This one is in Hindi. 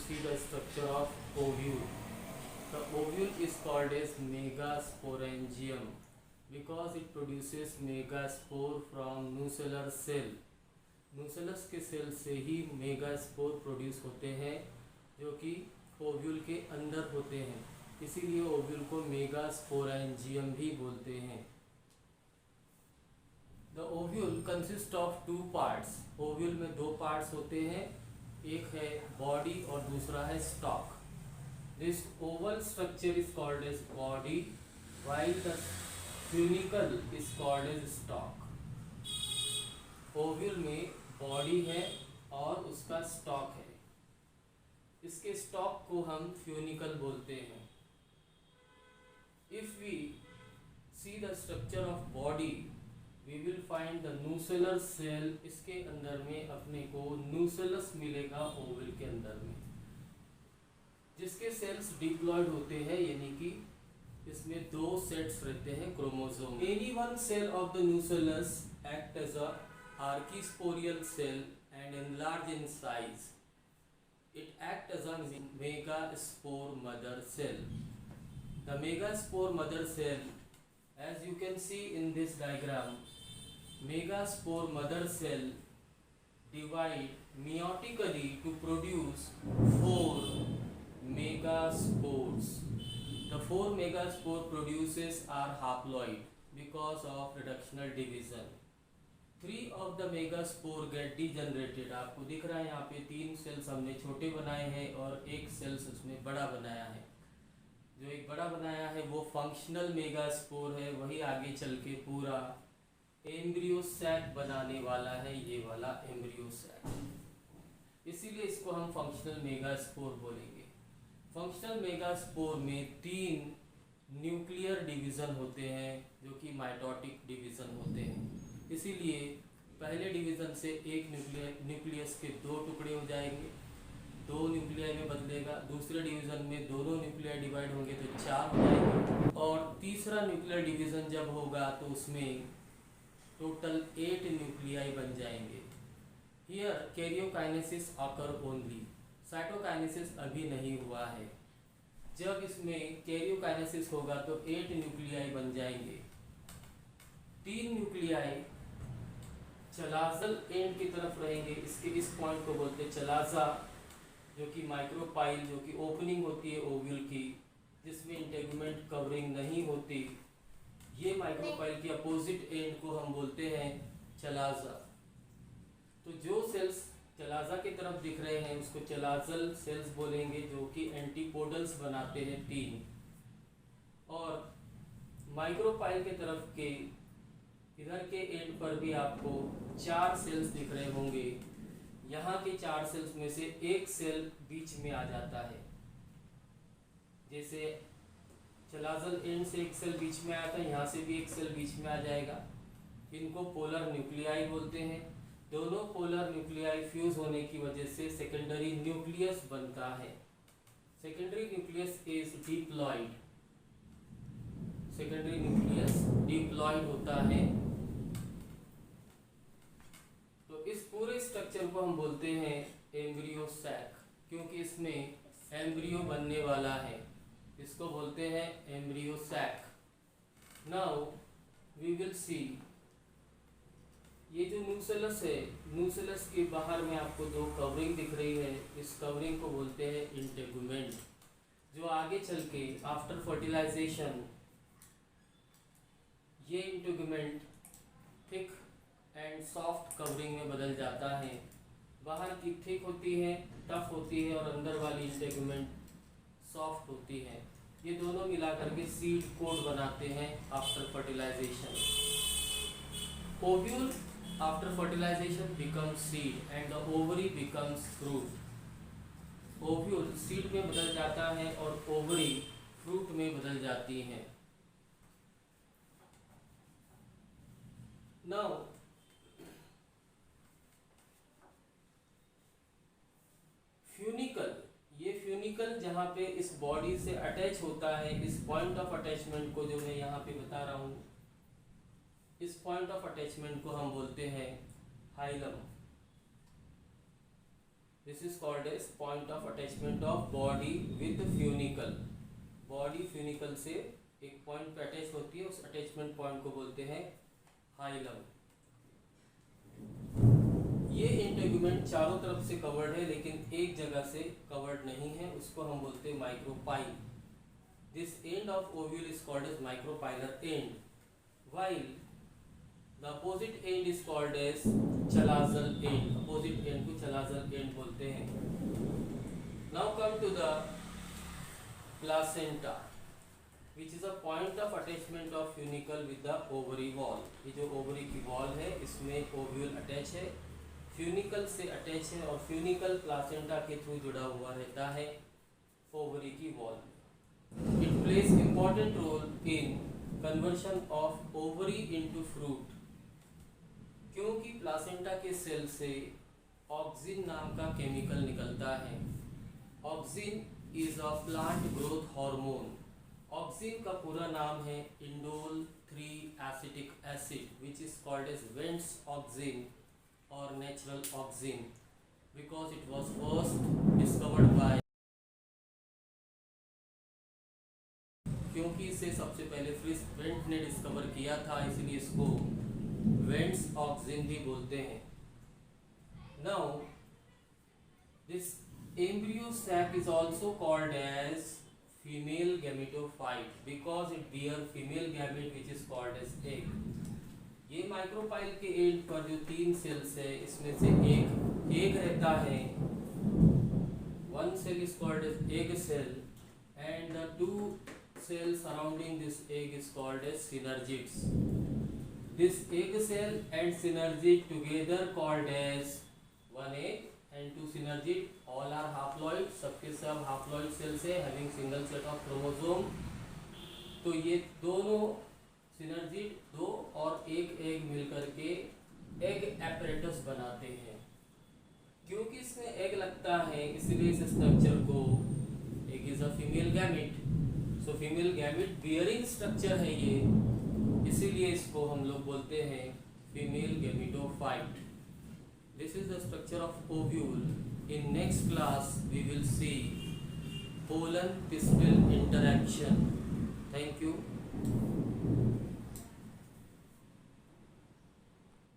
see the structure of ovule. The ovule is called as megasporangium because it produces megaspore from nucellar cell. nucellus के सेल से ही मेगास्पोर प्रोड्यूस होते हैं जो कि ओव्यूल के अंदर होते हैं, इसीलिए ओव्यूल को मेगास्पोरेंजियम भी बोलते हैं। The ovule consist of two parts. Ovule में दो पार्ट्स होते हैं, एक है बॉडी और दूसरा है stalk. This oval structure is called as body while the funicle is called as stalk. Ovule में बॉडी है और उसका स्टॉक है, इसके स्टॉक को हम फ्यूनिकल बोलते हैं। If we see the structure of body we will find the nucellar cell. इसके अंदर में अपने को न्यूसेलस मिलेगा ओवल के अंदर में, जिसके सेल्स डिप्लॉयड होते हैं, यानी कि इसमें दो सेट्स रहते हैं chromosome. Any one cell of the nucellus act as a archisporial cell and enlarge in size. It acts as a megaspore mother cell. The megaspore mother cell, as you can see in this diagram, megaspore mother cell divide meiotically to produce 4 megaspores. The 4 megaspore produces are haploid because of reductional division. 3 of the megaspore get degenerated। आपको दिख रहा है यहाँ पे 3 सेल्स हमने छोटे बनाए हैं और एक सेल्स उसमें बड़ा बनाया है। जो एक बड़ा बनाया है वो फंक्शनल मेगास्पोर है, वही आगे चल के पूरा एम्ब्रियो सैक बनाने वाला है, ये वाला एम्ब्रियो सैक, इसीलिए इसको हम फंक्शनल मेगास्पोर बोलेंगे। फंक्शनल मेगास्पोर में 3 न्यूक्लियर डिवीज़न होते हैं जो कि माइटोटिक डिवीज़न होते हैं, इसीलिए पहले डिवीज़न से एक न्यूक्लियस के 2 टुकड़े हो जाएंगे, 2 न्यूक्लियाई में बदलेगा। दूसरे डिवीज़न में दोनों न्यूक्लियाई डिवाइड होंगे तो 4 हो जाएंगे, और तीसरा न्यूक्लियर डिवीज़न जब होगा तो उसमें टोटल 8 न्यूक्लियाई बन जाएंगे। Here karyokinesis occur only, cytokinesis अभी नहीं हुआ है। जब इसमें कैरियोकाइनेसिस होगा तो 8 न्यूक्लियाई बन जाएंगे। 3 न्यूक्लियाई चलाजल एंड की तरफ रहेंगे, इसके इस पॉइंट को बोलते हैं चलाजा, जो कि माइक्रोपाइल, जो कि ओपनिंग होती है ओव्यूल की, जिसमें इंटेगुमेंट कवरिंग नहीं होती, ये माइक्रोपाइल की अपोजिट एंड को हम बोलते हैं चलाजा। तो जो सेल्स चलाजा की तरफ दिख रहे हैं उसको चलाजल सेल्स बोलेंगे, जो कि एंटीपोडल्स बनाते हैं 3, और माइक्रोपाइल के तरफ के इधर के एंड पर भी आपको 4 सेल्स दिख रहे होंगे। यहाँ के 4 सेल्स में से एक सेल बीच में आ जाता है, जैसे चलाजल एंड से एक सेल बीच में आया था, यहाँ से भी एक सेल बीच में आ जाएगा। इनको पोलर न्यूक्लियाई बोलते हैं। दोनों पोलर न्यूक्लियाई फ्यूज होने की वजह से सेकेंडरी न्यूक्लियस बनता है। Secondary nucleus is diploid, secondary nucleus diploid होता है। तो इस पूरे स्ट्रक्चर को हम बोलते हैं एम्ब्रियो सैक, क्योंकि इसमें एम्ब्रियो बनने वाला है, इसको बोलते हैं embryo sac. Now we will see, ये जो न्यूसेलस है, न्यूसेलस के बाहर में आपको 2 कवरिंग दिख रही है, इस कवरिंग को बोलते हैं इंटेगुमेंट, जो आगे चल के आफ्टर फर्टिलाइजेशन ये integument thick and soft covering में बदल जाता है। बाहर की थिक होती है, टफ होती है, और अंदर वाली इंटेगुमेंट सॉफ्ट होती है। ये दोनों मिलाकर के सीड कोड बनाते हैं after fertilization. Ovule after fertilization becomes seed and the ovary becomes fruit. Ovule seed में बदल जाता है और ओवरी फ्रूट में बदल जाती है। नाउ फ्यूनिकल, ये फ्यूनिकल जहाँ पे इस बॉडी से अटैच होता है, इस पॉइंट ऑफ अटैचमेंट को जो मैं यहाँ पे बता रहा हूँ, इस पॉइंट ऑफ अटैचमेंट को हम बोलते हैं hilum. This is called as point of attachment of body with funicle. Body funicle से एक पॉइंट पे अटैच होती है, उस अटैचमेंट पॉइंट को बोलते हैं हाइलम। ये इंटेगुमेंट चारों तरफ से कवर्ड है लेकिन एक जगह से कवर्ड नहीं है, उसको हम बोलते हैं micropyle. This end of ovule is called as micropylar end, while the opposite end is called as chalazal end. Opposite end को चलाजल एंड बोलते हैं। Now come to the placenta which is a point of attachment of funicle with the ovary wall। ये जो ओवरी की वॉल है इसमें ओव्यूल अटैच है, फ्यूनिकल से अटैच है और फ्यूनिकल प्लासेंटा के थ्रू जुड़ा हुआ रहता है ओवरी की wall. It plays important role in conversion of ovary into fruit. क्योंकि प्लासेंटा के सेल से ऑक्सिन नाम का केमिकल निकलता है। Auxin is a plant growth hormone. Auxin का पूरा नाम है indole 3 acetic acid which is called as Went's auxin और natural auxin because it was first discovered by, क्योंकि इसे सबसे पहले फ्रिस वेंट ने डिस्कवर किया था इसलिए इसको वेंट्स ऑक्सिन भी बोलते हैं। Now this embryo sac is also called as female gametophyte because it bear female gamete which is called as egg। ये माइक्रोपाइल के एंड पर जो 3 सेल्स है इसमें से एक एग रहता है। One cell is called as egg cell and the 2 cells surrounding this egg is called as synergids। This egg cell and synergid together called as one egg and 2 synergid, all are haploid, सबके सब haploid cells है having single set of chromosome। तो ये दोनों synergid 2 और एक एग मिलकर के एग apparatus बनाते हैं। क्योंकि इसमें एग लगता है इसलिए इस स्ट्रक्चर को egg is a female gamete, so female gamete bearing structure है ये, इसीलिए इसको हम लोग बोलते हैं female gametophyte. This is the structure of ovule। In next class we will see pollen pistil interaction। Thank you।